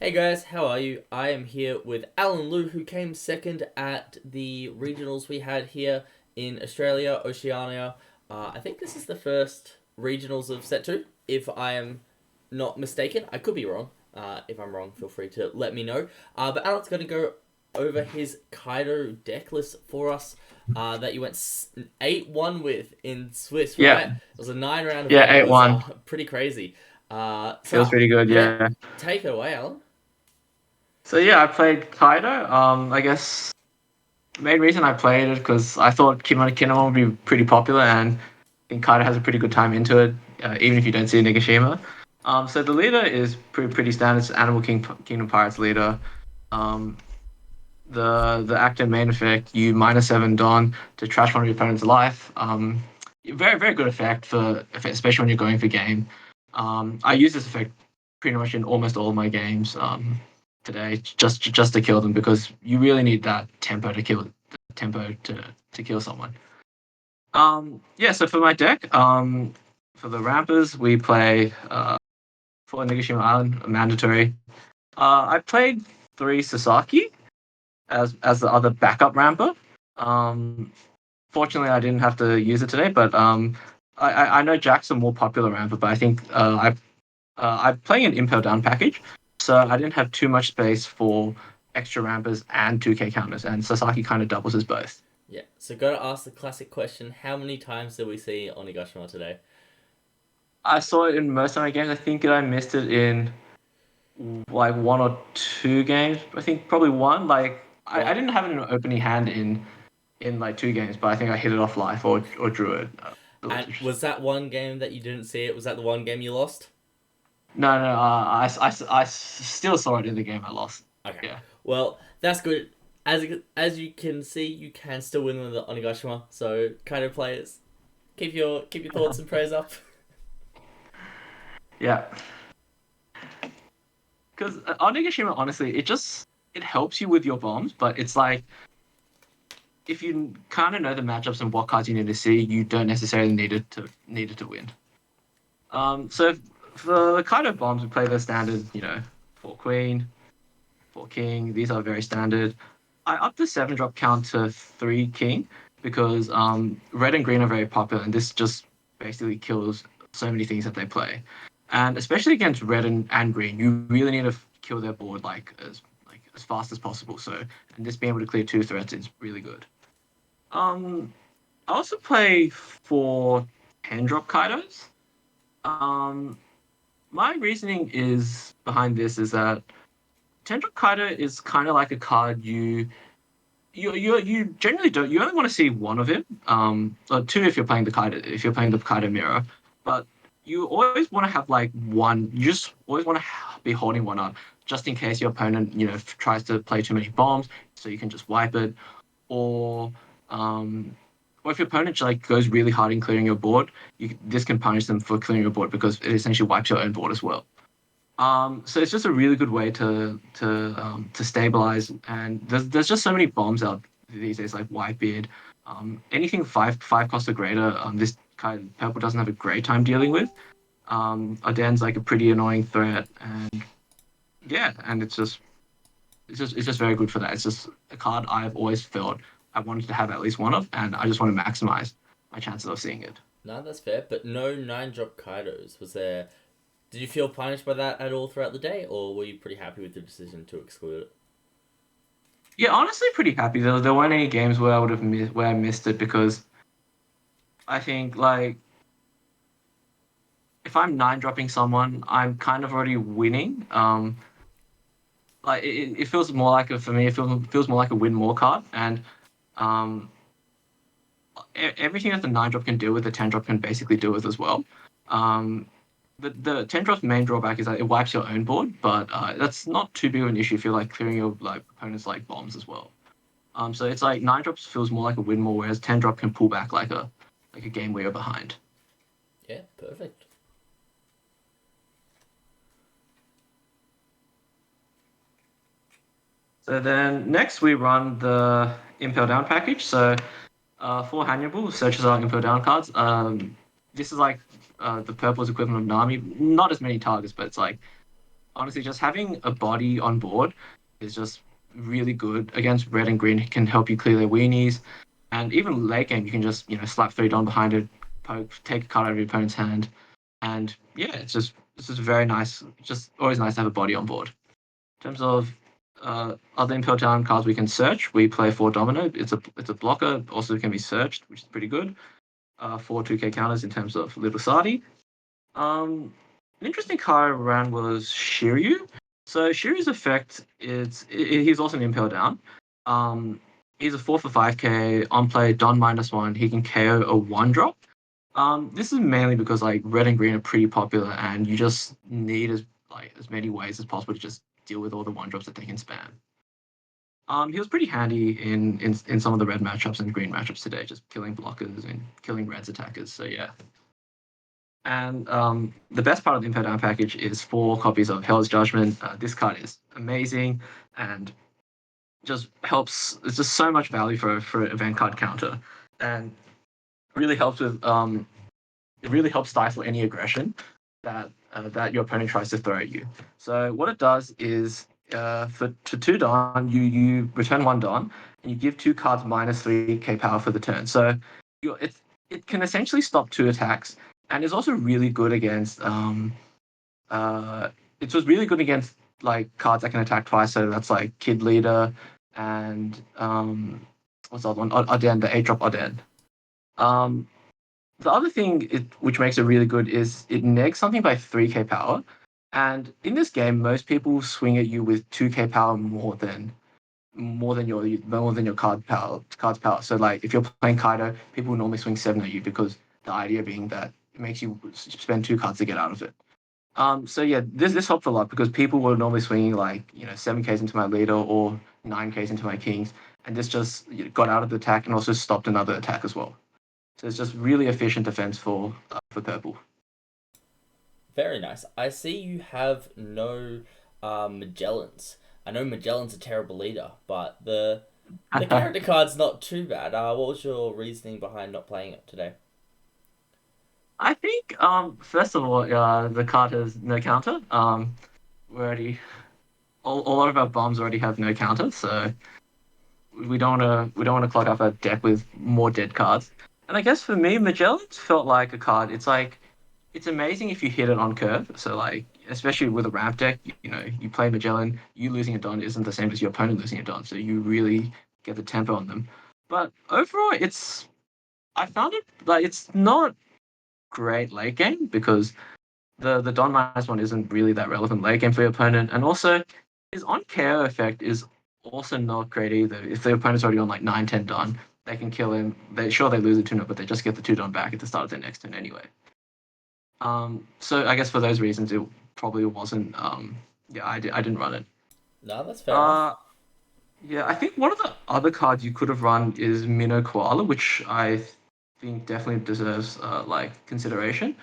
Hey guys, how are you? I am here with Alan Liu, who came second at the regionals we had here in Australia, Oceania. I think this is the first regionals of set two, if I am not mistaken. I could be wrong. If I'm wrong, feel free to let me know. But Alan's going to go over his Kaido deck list for us that you went 8-1 with in Swiss, right? Yeah, It was a 9 round yeah, event. It was 8-1. pretty crazy. Feels pretty good, Yeah, yeah. take it away, Alan. So yeah, I played Kaido. I guess the main reason I played it because I thought Kinemon would be pretty popular, and I think Kaido has a pretty good time into it, even if you don't see Onigashima. So the leader is pretty standard. It's Kingdom Pirates leader. Um, the active main effect, you -7 Don to trash one of your opponent's life. Very good effect especially when you're going for game. I use this effect pretty much in almost all of my games today, just to kill them because you really need that tempo to kill someone. Yeah. So for my deck, for the rampers, we play for Nagashima Island, mandatory. I played three Sasaki as the other backup ramper. Um, Fortunately, I didn't have to use it today, but I know Jack's a more popular ramper, but I think I'm playing an Impel Down package, so I didn't have too much space for extra rampers and 2K counters, and Sasaki kind of doubles as both. Yeah, so gotta ask the classic question: how many times did we see Onigashima today? I saw it in most of my games. I think I missed it in like one or two games. I think probably one. Like I What? didn't have it in an opening hand in like two games, but I think I hit it off life or drew it. And was that one game that you didn't see it? Was that the one game you lost? No. I still saw it in the game I lost. Okay, Yeah. well that's good. As you can see, you can still win with the Onigashima. So, kind of players, keep your thoughts and prayers up. Yeah. Because Onigashima, honestly, it helps you with your bombs, but it's like if you kind of know the matchups and what cards you need to see, you don't necessarily need it to win. So for the kind of bombs, we play the standard, four queen, four king. These are very standard. I upped the 7 drop count to 3 king because red and green are very popular, and this just basically kills so many things that they play. And especially against red and green, you really need to kill their board like as fast as possible. So and just being able to clear 2 threats is really good. Um, I also play for 10 drop Kaidos. Um, my reasoning is behind this is that 10 drop Kaido is kind of like a card you generally don't. You only want to see one of him, or two if you're playing the Kaido, if you're playing the Kaido mirror. But you always want to have like one. You just always want to be holding one up, just in case your opponent, tries to play too many bombs, so you can just wipe it, or um, or if your opponent like goes really hard in clearing your board, this can punish them for clearing your board because it essentially wipes your own board as well. So it's just a really good way to stabilize, and there's just so many bombs out these days, like Whitebeard. Anything five cost or greater, this kind of purple doesn't have a great time dealing with. Aden's like a pretty annoying threat, and yeah, and it's just very good for that. It's just a card I've always felt I wanted to have at least one of, and I just want to maximize my chances of seeing it. No, that's fair, but no 9 drop Kaidos. Was there? Did you feel punished by that at all throughout the day, or were you pretty happy with the decision to exclude it? Yeah, honestly, pretty happy. There weren't any games where where I missed it because I think like if I'm 9 dropping someone, I'm kind of already winning. Like it feels more like for me, it feels more like a win more card, and um, everything that the 9 drop can deal with, the 10 drop can basically deal with as well. Um, the 10 drop's main drawback is that it wipes your own board, but that's not too big of an issue if you're like clearing your like opponent's like bombs as well. So it's like 9 drops feels more like a win more, whereas 10 drop can pull back like a game where you're behind. Yeah, perfect. So then next we run the Impel Down package. So for Hannibal, searches our Impel Down cards. This is like the purple's equivalent of Nami. Not as many targets, but it's like honestly, just having a body on board is just really good against red and green. It can help you clear their weenies, and even late game, you can just slap 3 down behind it, poke, take a card out of your opponent's hand, and yeah, it's just very nice. Just always nice to have a body on board. In terms of other Impel Down cards we can search, we play 4 Domino. It's a blocker, also can be searched, which is pretty good. 4 2K counters in terms of Little Sardi. An interesting card around was Shiryu. So Shiryu's effect he's also an Impel Down. He's a 4 for 5k on play Don -1. He can KO a 1 drop. This is mainly because like red and green are pretty popular, and you just need as many ways as possible to just deal with all the 1 drops that they can spam. He was pretty handy in some of the red matchups and green matchups today, just killing blockers and killing red's attackers. So yeah. And the best part of the Impel Down package is 4 copies of Hell's Judgment. This card is amazing and just helps. It's just so much value for event card counter, and really helps with it really helps stifle any aggression that your opponent tries to throw at you. So what it does is for 2 Don, you return 1 Don and you give 2 cards -3k power for the turn. So it can essentially stop 2 attacks, and it's also really good against it was really good against like cards that can attack twice. So that's like Kid Leader and what's the other one? Oden, the 8 drop Oden. Um, the other thing which makes it really good is it negs something by 3k power. And in this game, most people swing at you with 2k power more than your card's power. So like if you're playing Kaido, people normally swing 7 at you because the idea being that it makes you spend 2 cards to get out of it. So yeah, this helped a lot because people were normally swinging like 7Ks into my leader or 9Ks into my kings, and this just got out of the attack and also stopped another attack as well. So it's just really efficient defense for purple. Very nice. I see you have no Magellans. I know Magellan's a terrible leader, but the character card's not too bad. What was your reasoning behind not playing it today? I think first of all, the card has no counter. We already a lot of our bombs already have no counter, so we don't want to clog up our deck with more dead cards. And I guess for me, Magellan's felt like a card. It's amazing if you hit it on curve. So like, especially with a ramp deck, you play Magellan, you losing a Don isn't the same as your opponent losing a Don. So you really get the tempo on them. But overall, I found it like it's not great late game because the Don -1 isn't really that relevant late game for your opponent, and also his on KO effect is also not great either. If the opponent's already on like 9-10 Don, they can kill him. They lose a 2 but they just get the 2 Don back at the start of their next turn anyway. So I guess for those reasons, it probably wasn't. Yeah, I didn't run it. No, that's fair enough. Uh, yeah, I think one of the other cards you could have run is Minnow Koala, which I think definitely deserves like consideration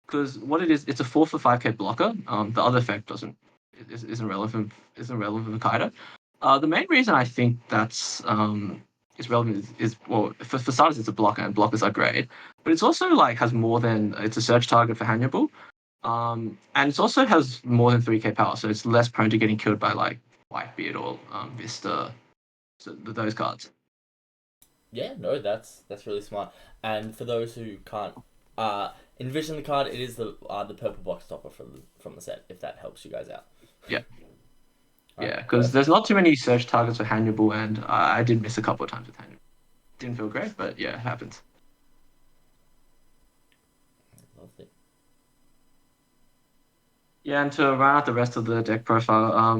because what it is, it's a 4 for 5k blocker. The other effect isn't relevant for Kaido. The main reason I think that's is relevant is well, for starters, it's a blocker, and blockers are great, but it's also like has more than it's a search target for Hannibal. And it also has more than 3k power, so it's less prone to getting killed by like Whitebeard or Vista, so those cards. Yeah, no, that's really smart. And for those who can't envision the card, it is the purple box topper from the set. If that helps you guys out. Yeah, All right, yeah, because there's perfect. not too many search targets for Hannibal, and I did miss a couple of times with Hannibal. Didn't feel great, but yeah, it happens. Lovely. Yeah, and to round out the rest of the deck profile,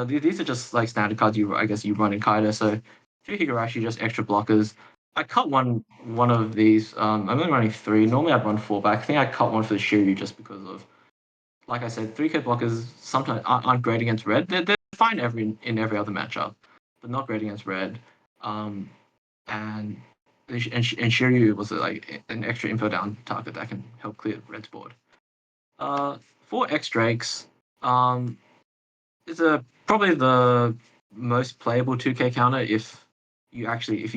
these are just like standard cards I guess you run in Kaido. So two Higurashi, just extra blockers. I cut one of these. I'm only running 3. Normally I'd run 4, but I think I cut one for the Shiryu just because of, like I said, 3k blockers sometimes aren't great against red. They're fine in every other matchup, but not great against red. Um, and and Shiryu was like an extra info down target that can help clear red's board. Uh, for X Drakes, it's a probably the most playable 2k counter if you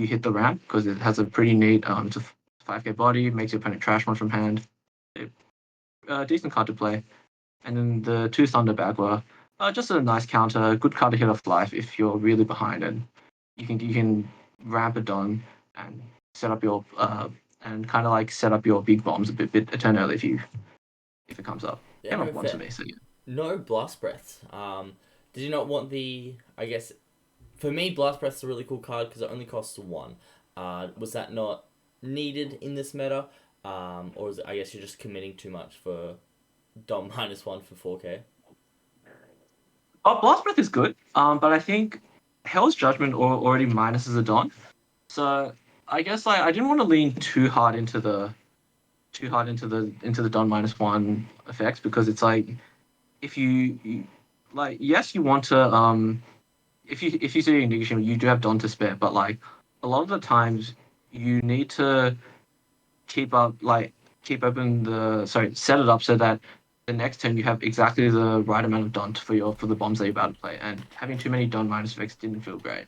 hit the ramp because it has a pretty neat it's a 5k body, makes your opponent trash one from hand. Decent card to play. and then the 2 Thunderbag were just a nice counter, good card to hit off life if you're really behind, and you can ramp it on and set up your and kind of like set up your big bombs a bit a turn early if it comes up. Yeah, Came no up once fair. for me, so yeah. No blast breaths. Did you not want the? I guess for me, blast breath's a really cool card because it only costs one. Was that not needed in this meta? Or is it, I guess you're just committing too much for Dom -1 for 4K. Oh, Blast Breath is good, but I think Hell's Judgment already minuses a Don, so I guess like I didn't want to lean too hard into the Don -1 effects because it's like if you like yes you want to if you see Onigashima you do have Don to spare, but like a lot of the times you need to keep up like keep open the sorry set it up so that the next turn you have exactly the right amount of Don for the bombs that you're about to play, and having too many Don minus effects didn't feel great.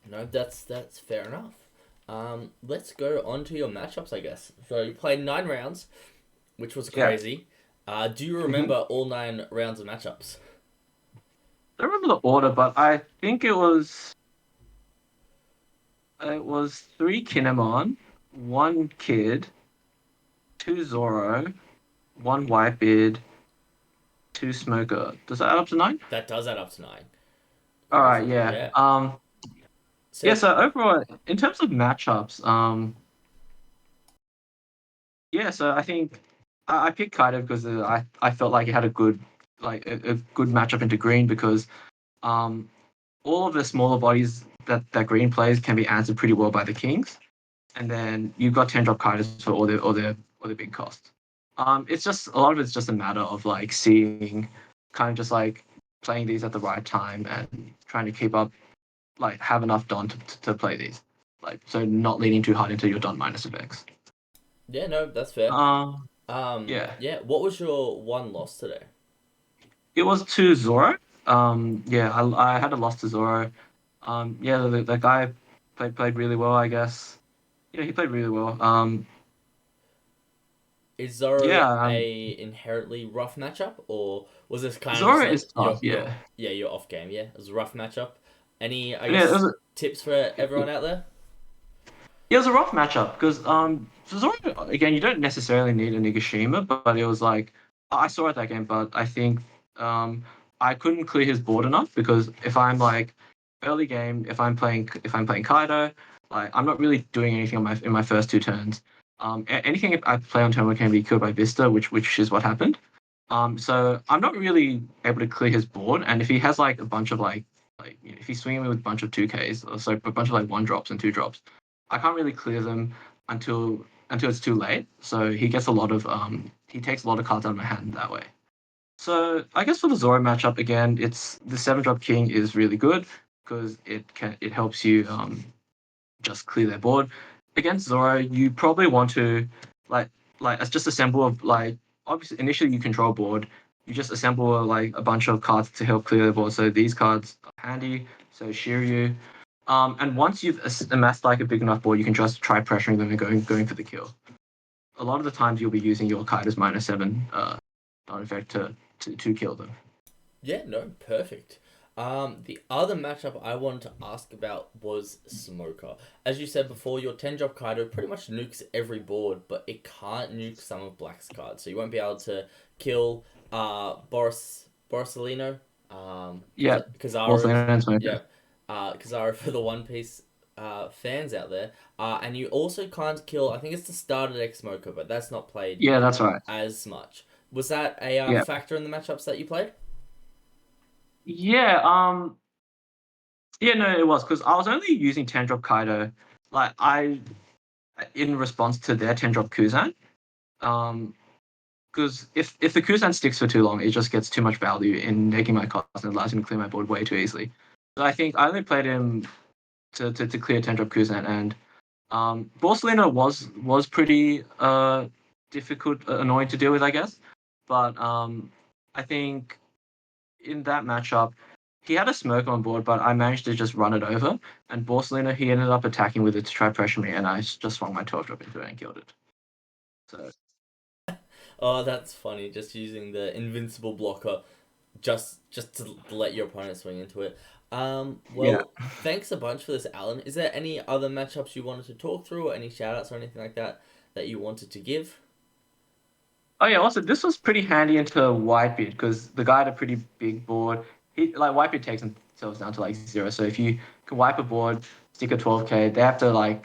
No, that's fair enough. Let's go on to your matchups, I guess. So you played 9 rounds, which was Yeah. crazy. Do you Mm-hmm. remember all 9 rounds of matchups? I don't remember the order, but I think it was 3 Kinemon, 1 Kid, 2 Zoro, 1 Whitebeard, 2 Smoker. Does that add up to 9? That does add up to 9. All right, Crazy. yeah. Yeah. Yeah. So So overall, in terms of matchups, yeah. So I think I picked Kaido because I felt like it had a good matchup into Green because um all of the smaller bodies that Green plays can be answered pretty well by the Kings, and then you've got 10 drop Kaidos for all the big costs. It's just a lot of it's just a matter of like seeing, kind of just like playing these at the right time and trying to keep up, like have enough Don to play these, like so not leaning too hard into your Don minus effects. yeah, no, that's fair. Um, yeah, Yeah. What was your one loss today? it was to Zoro. Yeah, I had a loss to Zoro. Yeah, the guy played really well, I guess. Yeah, he played really well. Is Zoro Yeah, a inherently rough matchup, or was this kind of just Zoro like is tough. Yeah, your off game? Yeah, it was a rough matchup. Any I yeah, it was. guess tips for everyone out there? It was a rough matchup because for Zoro again you don't necessarily need a Nigashima, but it was like I saw it that game, but I think um I couldn't clear his board enough because if I'm like early game, if I'm playing Kaido, like I'm not really doing anything on my first 2 turns. Anything I play on turn 1 can be killed by Vista, which is what happened. So I'm not really able to clear his board, and if he has like a bunch of if he's swinging me with a bunch of 2Ks, or so a bunch of like 1 drops and 2 drops, I can't really clear them until it's too late. So he takes a lot of cards out of my hand that way. So I guess for the Zoro matchup again, it's the 7 drop king is really good because it helps you just clear their board. Against Zoro, you probably want to like it's just assemble of like obviously initially you control board. You just assemble like a bunch of cards to help clear the board. So these cards are handy. So Shiryu. And once you've amassed like a big enough board, you can just try pressuring them and going for the kill. A lot of the times you'll be using your Kaido's -7 effect to kill them. Yeah, no, perfect. The other matchup I wanted to ask about was Smoker. As you said before, your 10 drop Kaido pretty much nukes every board, but it can't nuke some of Black's cards. So you won't be able to kill Borisolino, Yeah, Kizaru, Ortholino and yeah, Smoker. Kizaru for the One Piece fans out there. And you also can't kill, I think it's the starter deck Smoker, but that's not played Yeah, that's right. as much. Was that a Yeah, factor in the matchups that you played? yeah. Yeah, no, it was because I was only using 10 drop Kaido, like I in response to their 10 drop Kuzan. Because if the Kuzan sticks for too long, it just gets too much value in making my cost and allows him to clear my board way too easily. So I think I only played him to clear 10 drop Kuzan, and Borsalino was pretty difficult, annoying to deal with, I guess. But I think in that matchup, he had a smoke on board, but I managed to just run it over. And Borsalino, he ended up attacking with it to try pressure me, and I just swung my 12 drop into it and killed it. So Oh, that's funny. Just using the invincible blocker, just to let your opponent swing into it. Yeah. Well, thanks a bunch for this, Alan. Is there any other matchups you wanted to talk through, or any shoutouts or anything like that that you wanted to give? Oh yeah. Also, this was pretty handy into Whitebeard because the guy had a pretty big board. He like Whitebeard takes themselves down to like zero. So if you can wipe a board, stick a 12k, they have to like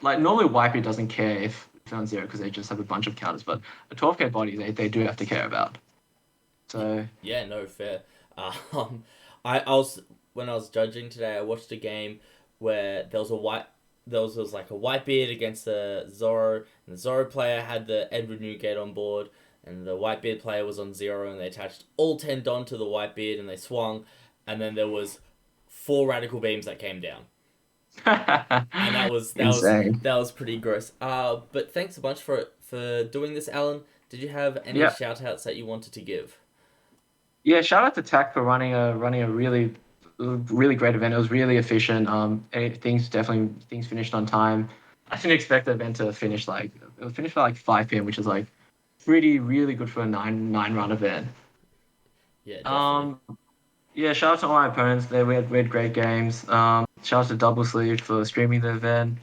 normally Whitebeard doesn't care if it's on zero because they just have a bunch of counters. But a 12k body, they do have to care about. Y- So Yeah, no, fair. Um, I was when I was judging today, I watched a game where there was like a white beard against the Zoro, and the Zoro player had the Edward Newgate on board, and the white beard player was on zero, and they attached all 10 Don to the white beard, and they swung, and then there was four radical beams that came down, and that was that was insane. that was pretty gross. But thanks a bunch for doing this, Alan. Did you have any Yeah. shout outs that you wanted to give? Yeah, shout out to Tack for running a really great event. It was really efficient. Things finished on time. I didn't expect the event to finish like it was finished by like 5 p.m., which is like really good for a nine round event. Yeah, definitely. Um, yeah, shout out to all my opponents. We had great games. Shout out to Double Sleeve for streaming the event.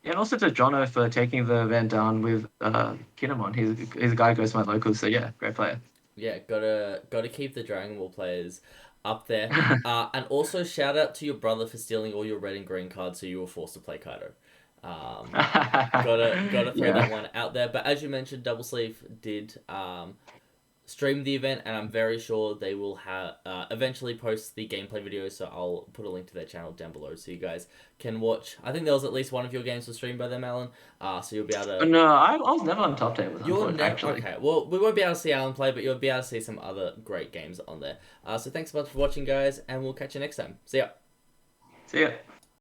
Yeah, and also to Jono for taking the event down with Kinemon. He's a guy who goes to my locals, so yeah, great player. Yeah, gotta keep the Dragon Ball players up there. And also shout out to your brother for stealing all your red and green cards, so you were forced to play Kaido. Um, gotta throw that Yeah. one out there. But as you mentioned, Double Sleeve did stream the event, and I'm very sure they will have eventually post the gameplay video. So I'll put a link to their channel down below, so you guys can watch. I think there was at least one of your games was streamed by them, Alan. So you'll be able to. No, I was never on top table, You're unfortunately, never actually. okay. Well, we won't be able to see Alan play, but you'll be able to see some other great games on there. So thanks so much for watching, guys, and we'll catch you next time. See ya. See ya.